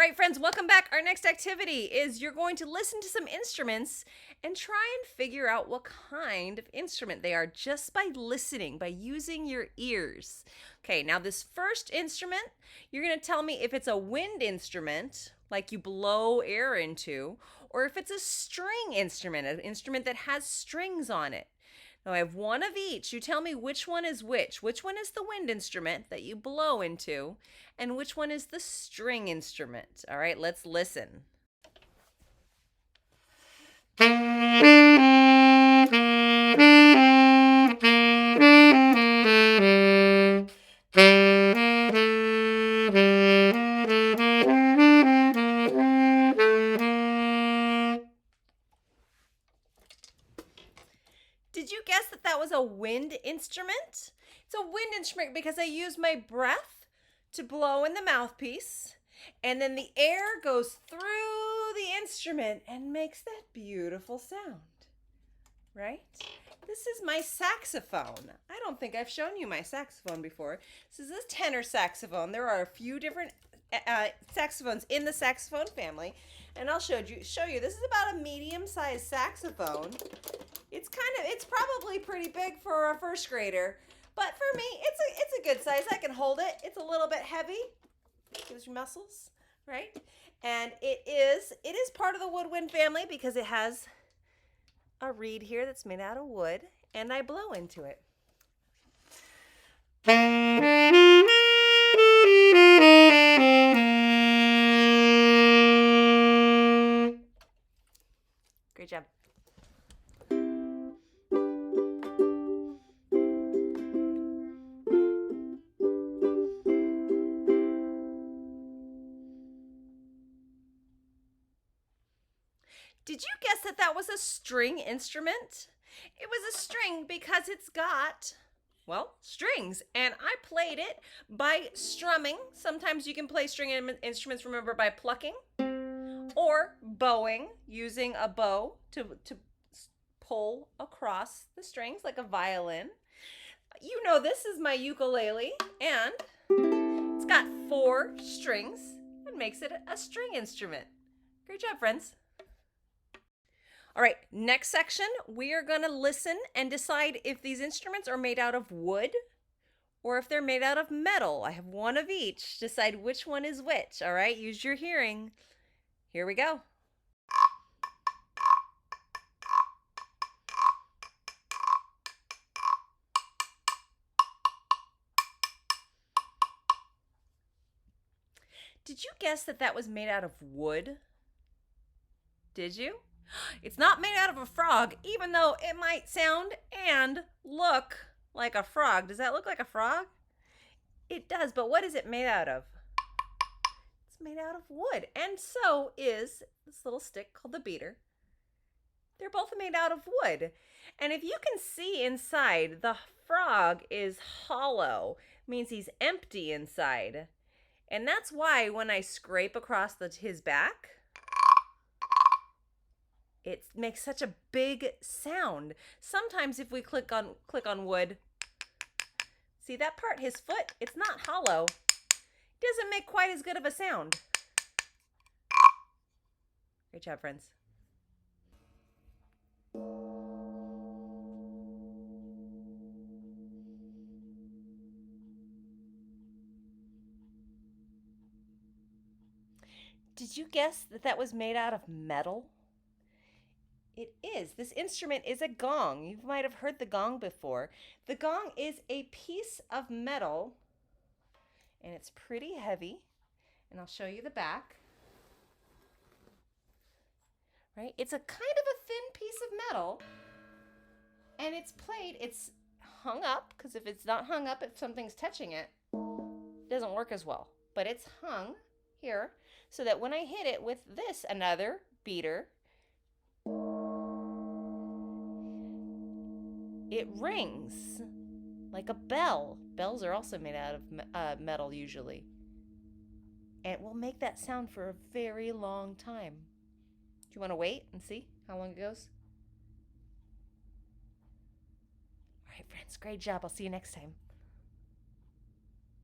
right, friends, welcome back. Our next activity is you're going to listen to some instruments and try and figure out what kind of instrument they are just by listening, by using your ears. Okay, now this first instrument, you're going to tell me if it's a wind instrument, like you blow air into, or if it's a string instrument, an instrument that has strings on it. Now I have one of each. You tell me which one is which. Which one is the wind instrument that you blow into, and which one is the string instrument? All right, let's listen. Did you guess that that was a wind instrument? It's a wind instrument because I use my breath to blow in the mouthpiece, and then the air goes through the instrument and makes that beautiful sound, right? This is my saxophone. I don't think I've shown you my saxophone before. This is a tenor saxophone. There are a few different saxophones in the saxophone family, and I'll show you. This is about a medium-sized saxophone. It's probably pretty big for a first grader, but for me, it's a good size. I can hold it. It's a little bit heavy. Gives you muscles, right? And it is part of the woodwind family because it has a reed here that's made out of wood, and I blow into it. Great job. Did you guess that that was a string instrument? It was a string because it's got, well, strings, and I played it by strumming. Sometimes you can play string instruments, remember, by plucking or bowing, using a bow to pull across the strings like a violin. You know, this is my ukulele, and it's got 4 strings and makes it a string instrument. Great job, friends. All right, next section, we are going to listen and decide if these instruments are made out of wood or if they're made out of metal. I have one of each. Decide which one is which, all right? Use your hearing. Here we go. Did you guess that that was made out of wood? Did you? It's not made out of a frog, even though it might sound and look like a frog. Does that look like a frog? It does, but what is it made out of? It's made out of wood, and so is this little stick called the beater. They're both made out of wood. And if you can see inside, the frog is hollow. It means he's empty inside. And that's why when I scrape across his back, it makes such a big sound. Sometimes if we click on wood, see that part, his foot, it's not hollow. It doesn't make quite as good of a sound. Great job, friends. Did you guess that that was made out of metal? It is. This instrument is a gong. You might have heard the gong before. The gong is a piece of metal, and it's pretty heavy. And I'll show you the back. Right? It's a kind of a thin piece of metal, and it's played. It's hung up, because if it's not hung up, if something's touching it, it doesn't work as well. But it's hung here so that when I hit it with this, another beater, it rings like a bell. Bells are also made out of metal usually. And it will make that sound for a very long time. Do you want to wait and see how long it goes? All right, friends, great job. I'll see you next time.